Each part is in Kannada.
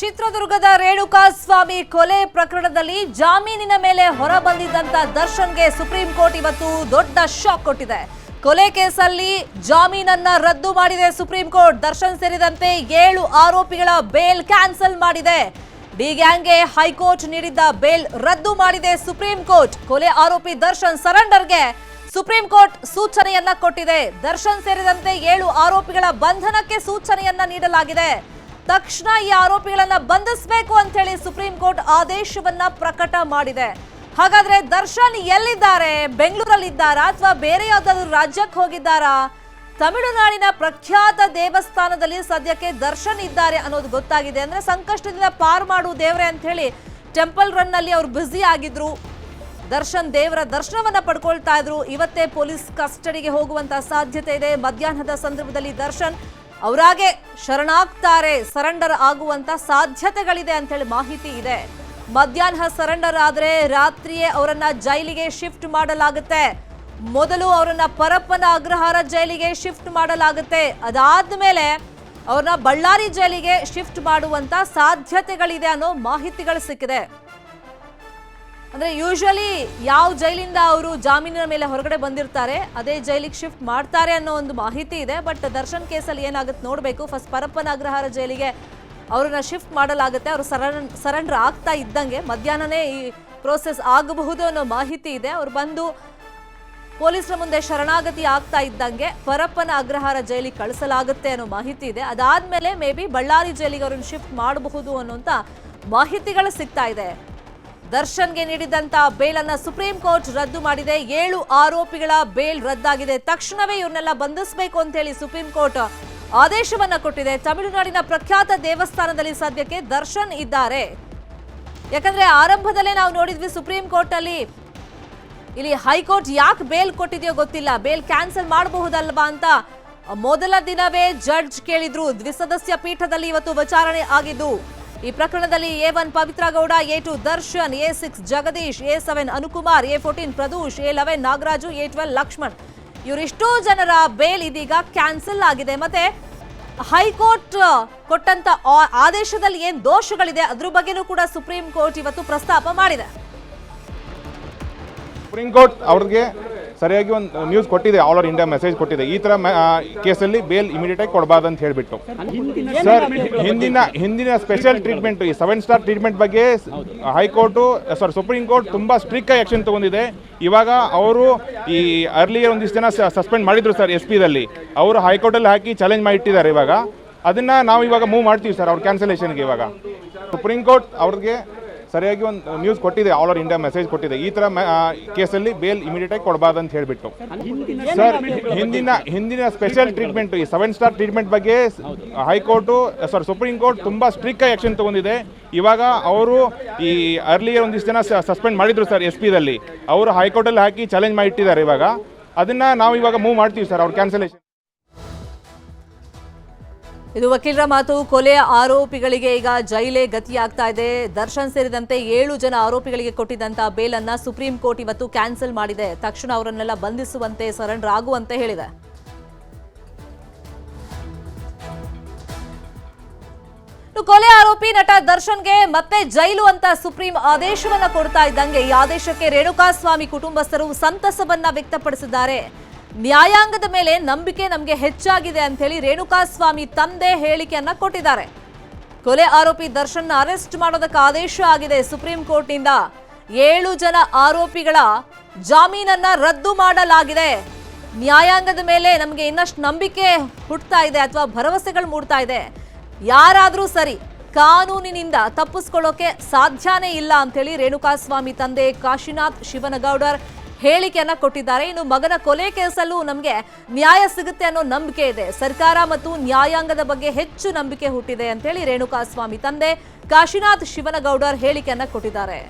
ಚಿತ್ರದುರ್ಗದ ರೇಣುಕಾಸ್ವಾಮಿ ಕೊಲೆ ಪ್ರಕರಣದಲ್ಲಿ ಜಾಮೀನಿನ ಮೇಲೆ ಹೊರಬಂದಿದ್ದಂತ ದರ್ಶನ್ಗೆ ಸುಪ್ರೀಂ ಕೋರ್ಟ್ ಇವತ್ತು ದೊಡ್ಡ ಶಾಕ್ ಕೊಟ್ಟಿದೆ. ಕೊಲೆ ಕೇಸಲ್ಲಿ ಜಾಮೀನನ್ನ ರದ್ದು ಮಾಡಿದೆ ಸುಪ್ರೀಂ ಕೋರ್ಟ್. ದರ್ಶನ್ ಸೇರಿದಂತೆ 7 ಆರೋಪಿಗಳ ಬೇಲ್ ಕ್ಯಾನ್ಸಲ್ ಮಾಡಿದೆ. ಡಿ ಗ್ಯಾಂಗ್ಗೆ ಹೈಕೋರ್ಟ್ ನೀಡಿದ್ದ ಬೇಲ್ ರದ್ದು ಮಾಡಿದೆ ಸುಪ್ರೀಂ ಕೋರ್ಟ್. ಕೊಲೆ ಆರೋಪಿ ದರ್ಶನ್ ಸರೆಂಡರ್ಗೆ ಸುಪ್ರೀಂ ಕೋರ್ಟ್ ಸೂಚನೆಯನ್ನ ಕೊಟ್ಟಿದೆ. ದರ್ಶನ್ ಸೇರಿದಂತೆ 7 ಆರೋಪಿಗಳ ಬಂಧನಕ್ಕೆ ಸೂಚನೆಯನ್ನ ನೀಡಲಾಗಿದೆ. ತಕ್ಷಣ ಈ ಆರೋಪಿಗಳನ್ನ ಬಂಧಿಸಬೇಕು ಅಂತ ಹೇಳಿ ಸುಪ್ರೀಂ ಕೋರ್ಟ್ ಆದೇಶವನ್ನ ಪ್ರಕಟ ಮಾಡಿದೆ. ಹಾಗಾದ್ರೆ ದರ್ಶನ್ ಎಲ್ಲಿದ್ದಾರೆ? ಬೆಂಗಳೂರಲ್ಲಿದ್ದಾರಾ ಅಥವಾ ಬೇರೆ ಯಾವ್ದಾದ್ರು ರಾಜ್ಯಕ್ಕೆ ಹೋಗಿದ್ದಾರಾ? ತಮಿಳುನಾಡಿನ ಪ್ರಖ್ಯಾತ ದೇವಸ್ಥಾನದಲ್ಲಿ ಸದ್ಯಕ್ಕೆ ದರ್ಶನ್ ಇದ್ದಾರೆ ಅನ್ನೋದು ಗೊತ್ತಾಗಿದೆ. ಅಂದ್ರೆ ಸಂಕಷ್ಟದಿಂದ ಪಾರು ಮಾಡು ದೇವ್ರೆ ಅಂತ ಹೇಳಿ ಟೆಂಪಲ್ ರನ್ ನಲ್ಲಿ ಅವರು ಬ್ಯುಸಿ ಆಗಿದ್ರು. ದರ್ಶನ್ ದೇವರ ದರ್ಶನವನ್ನ ಪಡ್ಕೊಳ್ತಾ ಇದ್ರು. ಇವತ್ತೇ ಪೊಲೀಸ್ ಕಸ್ಟಡಿಗೆ ಹೋಗುವಂತ ಸಾಧ್ಯತೆ ಇದೆ. ಮಧ್ಯಾಹ್ನದ ಸಂದರ್ಭದಲ್ಲಿ ದರ್ಶನ್ ಅವರಾಗೆ ಶರಣಾಗ್ತಾರೆ, ಸರೆಂಡರ್ ಆಗುವಂತ ಸಾಧ್ಯತೆಗಳಿದೆ ಅಂತ ಹೇಳಿ ಮಾಹಿತಿ ಇದೆ. ಮಧ್ಯಾಹ್ನ ಸರೆಂಡರ್ ಆದ್ರೆ ರಾತ್ರಿಯೇ ಅವರನ್ನ ಜೈಲಿಗೆ ಶಿಫ್ಟ್ ಮಾಡಲಾಗುತ್ತೆ. ಮೊದಲು ಅವರನ್ನ ಪರಪ್ಪನ ಅಗ್ರಹಾರ ಜೈಲಿಗೆ ಶಿಫ್ಟ್ ಮಾಡಲಾಗುತ್ತೆ. ಅದಾದ್ಮೇಲೆ ಅವ್ರನ್ನ ಬಳ್ಳಾರಿ ಜೈಲಿಗೆ ಶಿಫ್ಟ್ ಮಾಡುವಂತ ಸಾಧ್ಯತೆಗಳಿದೆ ಅನ್ನೋ ಮಾಹಿತಿಗಳು ಸಿಕ್ಕಿದೆ. ಅಂದ್ರೆ ಯೂಶುವಲಿ ಯಾವ ಜೈಲಿಂದ ಅವರು ಜಾಮೀನಿನ ಮೇಲೆ ಹೊರಗಡೆ ಬಂದಿರ್ತಾರೆ ಅದೇ ಜೈಲಿಗೆ ಶಿಫ್ಟ್ ಮಾಡ್ತಾರೆ ಅನ್ನೋ ಒಂದು ಮಾಹಿತಿ ಇದೆ. ಬಟ್ ದರ್ಶನ್ ಕೇಸಲ್ಲಿ ಏನಾಗುತ್ತೆ ನೋಡಬೇಕು. ಫಸ್ಟ್ ಪರಪ್ಪನ ಅಗ್ರಹಾರ ಜೈಲಿಗೆ ಅವ್ರನ್ನ ಶಿಫ್ಟ್ ಮಾಡಲಾಗುತ್ತೆ. ಅವರು ಸರೆಂಡರ್ ಆಗ್ತಾ ಇದ್ದಂಗೆ ಮಧ್ಯಾಹ್ನನೇ ಈ ಪ್ರೋಸೆಸ್ ಆಗಬಹುದು ಅನ್ನೋ ಮಾಹಿತಿ ಇದೆ. ಅವ್ರು ಬಂದು ಪೊಲೀಸರ ಮುಂದೆ ಶರಣಾಗತಿ ಆಗ್ತಾ ಇದ್ದಂಗೆ ಪರಪ್ಪನ ಅಗ್ರಹಾರ ಜೈಲಿಗೆ ಕಳಿಸಲಾಗುತ್ತೆ ಅನ್ನೋ ಮಾಹಿತಿ ಇದೆ. ಅದಾದ್ಮೇಲೆ ಮೇ ಬಿ ಬಳ್ಳಾರಿ ಜೈಲಿಗೆ ಅವ್ರನ್ನ ಶಿಫ್ಟ್ ಮಾಡಬಹುದು ಅನ್ನೋಂಥ ಮಾಹಿತಿಗಳು ಸಿಗ್ತಾ ಇದೆ. ದರ್ಶನ್ಗೆ ನೀಡಿದಂತ ಬೇಲನ್ನ ಸುಪ್ರೀಂ ಕೋರ್ಟ್ ರದ್ದು ಮಾಡಿದೆ. 7 ಆರೋಪಿಗಳ ಬೇಲ್ ರದ್ದಾಗಿದೆ. ತಕ್ಷಣವೇ ಇವ್ರನ್ನೆಲ್ಲ ಬಂಧಿಸಬೇಕು ಅಂತ ಹೇಳಿ ಸುಪ್ರೀಂ ಕೋರ್ಟ್ ಆದೇಶವನ್ನ ಕೊಟ್ಟಿದೆ. ತಮಿಳುನಾಡಿನ ಪ್ರಖ್ಯಾತ ದೇವಸ್ಥಾನದಲ್ಲಿ ಸದ್ಯಕ್ಕೆ ದರ್ಶನ್ ಇದ್ದಾರೆ. ಯಾಕಂದ್ರೆ ಆರಂಭದಲ್ಲೇ ನಾವು ನೋಡಿದ್ವಿ ಸುಪ್ರೀಂ ಕೋರ್ಟ್ ಅಲ್ಲಿ, ಇಲ್ಲಿ ಹೈಕೋರ್ಟ್ ಯಾಕೆ ಬೇಲ್ ಕೊಟ್ಟಿದೆಯೋ ಗೊತ್ತಿಲ್ಲ, ಬೇಲ್ ಕ್ಯಾನ್ಸಲ್ ಮಾಡಬಹುದಲ್ವಾ ಅಂತ ಮೊದಲ ದಿನವೇ ಜಡ್ಜ್ ಕೇಳಿದ್ರು. ದ್ವಿಸದಸ್ಯ ಪೀಠದಲ್ಲಿ ಇವತ್ತು ವಿಚಾರಣೆ ಆಗಿದ್ದು ಈ ಪ್ರಕರಣದಲ್ಲಿ A1 Pavithra Gowda, A2 Darshan, A6 Jagadish, A7 Anukumar, A14 ಪ್ರದೂಷ್, A11 Nagaraju, A12 Lakshman ಇವರಿಷ್ಟೋ ಜನರ ಬೇಲ್ ಇದೀಗ ಕ್ಯಾನ್ಸಲ್ ಆಗಿದೆ. ಮತ್ತೆ ಹೈಕೋರ್ಟ್ ಕೊಟ್ಟಂತ ಆದೇಶದಲ್ಲಿ ಏನ್ ದೋಷಗಳಿದೆ ಅದ್ರ ಬಗ್ಗೆನೂ ಕೂಡ ಸುಪ್ರೀಂ ಕೋರ್ಟ್ ಇವತ್ತು ಪ್ರಸ್ತಾಪ ಮಾಡಿದೆ. ಸುಪ್ರೀಂ ಕೋರ್ಟ್ ಅವ್ರಿಗೆ ಸರಿಯಾಗಿ ಒಂದು ನ್ಯೂಸ್ ಕೊಟ್ಟಿದೆ, ಆಲ್ ಓವರ್ ಇಂಡಿಯಾ ಮೆಸೇಜ್ ಕೊಟ್ಟಿದೆ. ಈ ತರ ಕೇಸಲ್ಲಿ ಬೇಲ್ ಇಮಿಡಿಯೇಟ್ ಆಗಿ ಕೊಡಬಾರ್ದು ಅಂತ ಹೇಳ್ಬಿಟ್ಟು. ಸರ್, ಹಿಂದಿನ ಸ್ಪೆಷಲ್ ಟ್ರೀಟ್ಮೆಂಟ್, ಈ 7 ಸ್ಟಾರ್ ಟ್ರೀಟ್ಮೆಂಟ್ ಬಗ್ಗೆ ಸುಪ್ರೀಂ ಕೋರ್ಟ್ ತುಂಬಾ ಸ್ಟ್ರಿಕ್ಟ್ ಆಗಿ ಆಕ್ಷನ್ ತಗೊಂಡಿದೆ. ಇವಾಗ ಅವರು ಈ ಅರ್ಲಿಯರ್ ಒಂದಿಷ್ಟು ಜನ ಸಸ್ಪೆಂಡ್ ಮಾಡಿದ್ರು ಸರ್ SP ದಲ್ಲಿ, ಅವರು ಹೈಕೋರ್ಟಲ್ಲಿ ಹಾಕಿ ಚಾಲೆಂಜ್ ಮಾಡಿ ಇಟ್ಟಿದ್ದಾರೆ. ಇವಾಗ ಅದನ್ನ ನಾವು ಇವಾಗ ಮೂವ್ ಮಾಡ್ತೀವಿ ಸರ್ ಅವ್ರ ಕ್ಯಾನ್ಸಲೇಷನ್ಗೆ. ಇವಾಗ ಸುಪ್ರೀಂ ಕೋರ್ಟ್ ಅವ್ರಿಗೆ ಸರಿಯಾಗಿ ಒಂದು ನ್ಯೂಸ್ ಕೊಟ್ಟಿದೆ, ಆಲ್ ಓವರ್ ಇಂಡಿಯಾ ಮೆಸೇಜ್ ಕೊಟ್ಟಿದೆ. ಈ ತರ ಕೇಸಲ್ಲಿ ಬೇಲ್ ಇಮಿಡಿಯೇಟ್ ಆಗಿ ಕೊಡಬಾರ್ದು ಅಂತ ಹೇಳ್ಬಿಟ್ಟು. ಸರ್, ಹಿಂದಿನ ಸ್ಪೆಷಲ್ ಟ್ರೀಟ್ಮೆಂಟ್, ಈ 7 ಸ್ಟಾರ್ ಟ್ರೀಟ್ಮೆಂಟ್ ಬಗ್ಗೆ ಸುಪ್ರೀಂ ಕೋರ್ಟ್ ತುಂಬಾ ಸ್ಟ್ರಿಕ್ಟ್ ಆಗಿ ಆಕ್ಷನ್ ತಗೊಂಡಿದೆ. ಇವಾಗ ಅವರು ಈ ಅರ್ಲಿಯರ್ ಒಂದಿಷ್ಟು ಜನ ಸಸ್ಪೆಂಡ್ ಮಾಡಿದ್ರು ಸರ್ SP ದಲ್ಲಿ, ಅವರು ಹೈಕೋರ್ಟಲ್ಲಿ ಹಾಕಿ ಚಾಲೆಂಜ್ ಮಾಡಿ ಇಟ್ಟಿದ್ದಾರೆ. ಇವಾಗ ಅದನ್ನ ನಾವು ಇವಾಗ ಮೂವ್ ಮಾಡ್ತೀವಿ ಸರ್ ಅವ್ರ ಕ್ಯಾನ್ಸಲೇಷನ್. ಇದು ವಕೀಲರ ಮಾತು. ಕೊಲೆಯ ಆರೋಪಿಗಳಿಗೆ ಈಗ ಜೈಲೇ ಗತಿಯಾಗ್ತಾ ಇದೆ. ದರ್ಶನ್ ಸೇರಿದಂತೆ 7 ಜನ ಆರೋಪಿಗಳಿಗೆ ಕೊಟ್ಟಿದ್ದಂತ ಬೇಲನ್ನ ಸುಪ್ರೀಂ ಕೋರ್ಟ್ ಇವತ್ತು ಕ್ಯಾನ್ಸಲ್ ಮಾಡಿದೆ. ತಕ್ಷಣ ಅವರನ್ನೆಲ್ಲ ಬಂಧಿಸುವಂತೆ, ಸರೆಂಡರ್ ಆಗುವಂತೆ ಹೇಳಿದೆ. ಕೊಲೆ ಆರೋಪಿ ನಟ ದರ್ಶನ್ಗೆ ಮತ್ತೆ ಜೈಲು ಅಂತ ಸುಪ್ರೀಂ ಆದೇಶವನ್ನ ಕೊಡ್ತಾ ಇದ್ದಂಗೆ ಈ ಆದೇಶಕ್ಕೆ ರೇಣುಕಾಸ್ವಾಮಿ ಕುಟುಂಬಸ್ಥರು ಸಂತಸವನ್ನ ವ್ಯಕ್ತಪಡಿಸಿದ್ದಾರೆ. ನ್ಯಾಯಾಂಗದ ಮೇಲೆ ನಂಬಿಕೆ ನಮಗೆ ಹೆಚ್ಚಾಗಿದೆ ಅಂತ ಹೇಳಿ ರೇಣುಕಾಸ್ವಾಮಿ ತಂದೆ ಹೇಳಿಕೆಯನ್ನ ಕೊಟ್ಟಿದ್ದಾರೆ. ಕೊಲೆ ಆರೋಪಿ ದರ್ಶನ್ ಅರೆಸ್ಟ್ ಮಾಡೋದಕ್ಕೆ ಆದೇಶ ಆಗಿದೆ ಸುಪ್ರೀಂ ಕೋರ್ಟ್ನಿಂದ. 7 ಜನ ಆರೋಪಿಗಳ ಜಾಮೀನನ್ನ ರದ್ದು ಮಾಡಲಾಗಿದೆ. ನ್ಯಾಯಾಂಗದ ಮೇಲೆ ನಮಗೆ ಇನ್ನಷ್ಟು ನಂಬಿಕೆ ಹುಟ್ಟುತ್ತಾ ಇದೆ ಅಥವಾ ಭರವಸೆಗಳು ಮೂಡ್ತಾ ಇದೆ. ಯಾರಾದ್ರೂ ಸರಿ, ಕಾನೂನಿನಿಂದ ತಪ್ಪಿಸ್ಕೊಳ್ಳೋಕೆ ಸಾಧ್ಯನೇ ಇಲ್ಲ ಅಂತ ಹೇಳಿ ರೇಣುಕಾಸ್ವಾಮಿ ತಂದೆ ಕಾಶಿನಾಥ್ ಶಿವನಗೌಡರ್ ಹೇಳಿಕೆಯನ್ನ ಕೊಟ್ಟಿದ್ದಾರೆ. ಇನ್ನು ಮಗನ ಕೊಲೆ ಕೇಸಲ್ಲೂ ನಮಗೆ ನ್ಯಾಯ ಸಿಗುತ್ತೆ ಅನ್ನೋ ನಂಬಿಕೆ ಇದೆ. ಸರ್ಕಾರ ಮತ್ತು ನ್ಯಾಯಾಂಗದ ಬಗ್ಗೆ ಹೆಚ್ಚು ನಂಬಿಕೆ ಹುಟ್ಟಿದೆ ಅಂತ ಹೇಳಿ ರೇಣುಕಾಸ್ವಾಮಿ ತಂದೆ ಕಾಶಿನಾಥ್ ಶಿವನಗೌಡರ್ ಹೇಳಿಕೆಯನ್ನ ಕೊಟ್ಟಿದ್ದಾರೆ.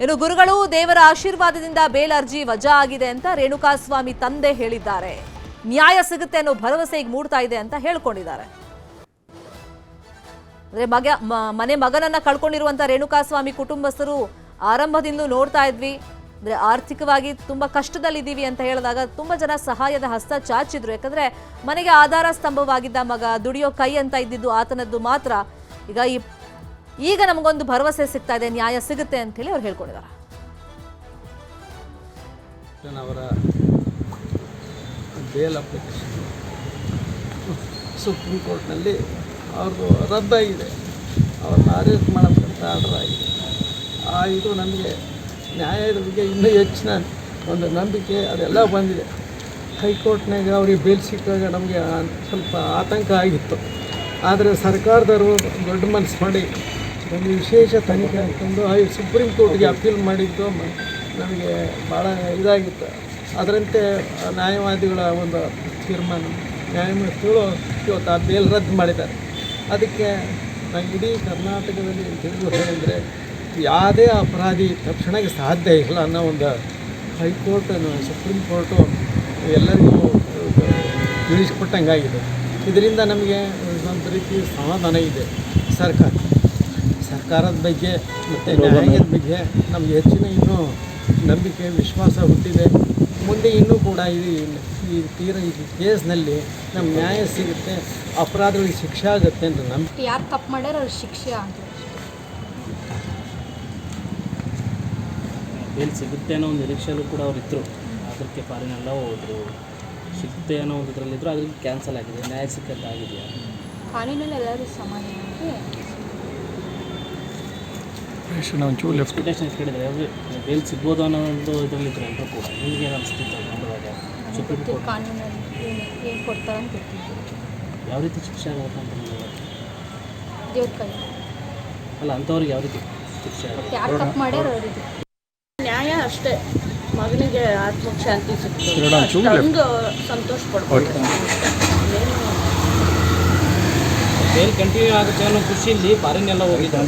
ಇನ್ನು ಗುರುಗಳು ದೇವರ ಆಶೀರ್ವಾದದಿಂದ ಬೇಲ್ ಅರ್ಜಿ ವಜಾ ಆಗಿದೆ ಅಂತ ರೇಣುಕಾಸ್ವಾಮಿ ತಂದೆ ಹೇಳಿದ್ದಾರೆ. ನ್ಯಾಯ ಸಿಗುತ್ತೆ ಅನ್ನೋ ಭರವಸೆ ಈಗ ಮೂಡ್ತಾ ಇದೆ ಅಂತ ಹೇಳ್ಕೊಂಡಿದ್ದಾರೆ. ಅಂದ್ರೆ ಮನೆ ಮಗನನ್ನ ಕಳ್ಕೊಂಡಿರುವಂತ ರೇಣುಕಾಸ್ವಾಮಿ ಕುಟುಂಬಸ್ಥರು ಆರಂಭದಿಂದ ನೋಡ್ತಾ ಇದ್ವಿ. ಅಂದ್ರೆ ಆರ್ಥಿಕವಾಗಿ ತುಂಬಾ ಕಷ್ಟದಲ್ಲಿದ್ದೀವಿ ಅಂತ ಹೇಳಿದಾಗ ತುಂಬಾ ಜನ ಸಹಾಯದ ಹಸ್ತ ಚಾಚಿದ್ರು. ಯಾಕಂದ್ರೆ ಮನೆಗೆ ಆಧಾರ ಸ್ತಂಭವಾಗಿದ್ದ ಮಗ, ದುಡಿಯೋ ಕೈ ಅಂತ ಇದ್ದಿದ್ದು ಆತನದ್ದು ಮಾತ್ರ. ಈಗ ಈ ಈಗ ನಮಗೊಂದು ಭರವಸೆ ಸಿಗ್ತಾ ಇದೆ, ನ್ಯಾಯ ಸಿಗುತ್ತೆ ಅಂತ ಹೇಳಿ ಅವ್ರು ಹೇಳ್ಕೊಂಡಿದ್ದಾರೆ. ಅವರ ಬೇಲ್ ಅಪ್ಲಿಕೇಶನ್ ಸುಪ್ರೀಂ ಕೋರ್ಟ್ನಲ್ಲಿ ಅವ್ರದ್ದು ರದ್ದಾಗಿದೆ, ಅವ್ರನ್ನ ಅರೆಸ್ಟ್ ಮಾಡೋಕ್ಕಂತ ಆರ್ಡರ್ ಆಗಿದೆ. ಇದು ನಮಗೆ ನ್ಯಾಯದ ಬಗ್ಗೆ ಇನ್ನೂ ಹೆಚ್ಚಿನ ಒಂದು ನಂಬಿಕೆ ಅದೆಲ್ಲ ಬಂದಿದೆ. ಹೈಕೋರ್ಟ್ನಾಗ ಅವ್ರಿಗೆ ಬೇಲ್ ಸಿಕ್ಕಾಗ ನಮಗೆ ಸ್ವಲ್ಪ ಆತಂಕ ಆಗಿತ್ತು. ಆದರೆ ಸರ್ಕಾರದವರು ದೊಡ್ಡ ಮನಸ್ಸು ಮಾಡಿ ಒಂದು ವಿಶೇಷ ತನಿಖೆ ಅಂತಂದು ಸುಪ್ರೀಂ ಕೋರ್ಟ್ಗೆ ಅಪೀಲ್ ಮಾಡಿದ್ದು ನಮಗೆ ಭಾಳ ಇದಾಗಿತ್ತು. ಅದರಂತೆ ನ್ಯಾಯವಾದಿಗಳ ಒಂದು ತೀರ್ಮಾನ ನ್ಯಾಯಮೂರ್ತಿಗಳು ಇವತ್ತು ಆ ಬೇಲ್ ರದ್ದು ಮಾಡಿದ್ದಾರೆ. ಅದಕ್ಕೆ ಇಡೀ ಕರ್ನಾಟಕದಲ್ಲಿ ತಿಳಿದುಕೊಂಡ್ರೆ ಯಾವುದೇ ಅಪರಾಧಿ ತಕ್ಷಣಕ್ಕೆ ಸಾಧ್ಯ ಇಲ್ಲ ಅನ್ನೋ ಒಂದು ಹೈಕೋರ್ಟ್ ಸುಪ್ರೀಂ ಕೋರ್ಟು ಎಲ್ಲರಿಗೂ ತಿಳಿಸ್ಕೊಟ್ಟಂಗಾಗಿದೆ. ಇದರಿಂದ ನಮಗೆ ಒಂದು ರೀತಿ ಸಮಾಧಾನ ಇದೆ. ಸರ್ಕಾರದ ಬಗ್ಗೆ ಮತ್ತು ನ್ಯಾಯದ ಬಗ್ಗೆ ನಮಗೆ ಹೆಚ್ಚಿನ ಇನ್ನೂ ನಂಬಿಕೆ ವಿಶ್ವಾಸ ಹುಟ್ಟಿದೆ. ಮುಂದೆ ಇನ್ನೂ ಕೂಡ ಈ ಕೇಸ್ನಲ್ಲಿ ನಮ್ಗೆ ನ್ಯಾಯ ಸಿಗುತ್ತೆ, ಅಪರಾಧಗಳಿಗೆ ಶಿಕ್ಷೆ ಆಗುತ್ತೆ ಅಂತ ನಂಬಿಕೆ. ಯಾರು ತಪ್ಪು ಮಾಡ್ಯಾರ ಅವ್ರ ಶಿಕ್ಷೆ ಅಂತ ಬೇಲ್ ಸಿಗುತ್ತೆ ಅನ್ನೋ ಒಂದು ನಿರೀಕ್ಷೆಯಲ್ಲೂ ಕೂಡ ಅವ್ರು ಇದ್ದರು. ಅದಕ್ಕೆ ಫಾರಿನೆಲ್ಲ ಹೋದರು, ಸಿಗುತ್ತೆ ಅನ್ನೋ ಒಂದು ಇದರಲ್ಲಿದ್ದರು. ಅದಕ್ಕೆ ಕ್ಯಾನ್ಸಲ್ ಆಗಿದೆ. ನ್ಯಾಯ ಸಿಕ್ಕಂತ ಆಗಿದೆಯಾ? ಕಾನೂನಲ್ಲಿ ಎಲ್ಲರೂ ಸಮಾನ ಎಕ್ಸ್ಪೆಕ್ಟೇಷನ್ ಕೇಳಿದರೆ ಅವರು ಬೇಲ್ ಸಿಗ್ಬೋದು ಅನ್ನೋ ಒಂದು ಇದರಲ್ಲಿದ್ದರು ಎಲ್ಲರೂ ಕೂಡ. ನಿಮಗೇನು ಅನಿಸ್ತಿತ್ತು ನೋಡುವಾಗ ಸುಪ್ರೀಂ ಕೋರ್ಟ್ ಕಾನೂನಲ್ಲಿ ಏನು ಕೊಡ್ತಾರೆ ಅಂತ ಗೊತ್ತಿತ್ತು. ಯಾವ ರೀತಿ ಶಿಕ್ಷೆ ಆಗುತ್ತೆ ಅಂತ ದೇವ್ರ ಕೈ ಅಲ್ಲ, ಅಂಥವ್ರಿಗೆ ಯಾವ ರೀತಿ ಶಿಕ್ಷೆ ಆಗುತ್ತೆ? ಯಾರು ತಪ್ಪು ಮಾಡ್ಯಾರ ಅವರಿಗೆ ನ್ಯಾಯ ಅಷ್ಟೇ. ಮಗನಿಗೆ ಆತ್ಮಕ್ಕೆ ಶಾಂತಿ ಸಿಕ್ತು, ಅಷ್ಟೊಂದು ಸಂತೋಷ ಪಡ್ಬೋದು. ಬೇಲ್ ಕಂಟಿನ್ಯೂ ಆಗುತ್ತೆ ಅನ್ನೋ ಖುಷಿಯಲ್ಲಿ ಫಾರಿನೆಲ್ಲ ಹೋಗಿದ್ದು.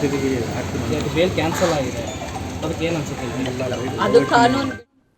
ಬೇಲ್ ಕ್ಯಾನ್ಸಲ್ ಆಗಿದೆ, ಅದಕ್ಕೆ ಏನು ಅನ್ಸುತ್ತೆ? ಅದು ಕಾನೂನು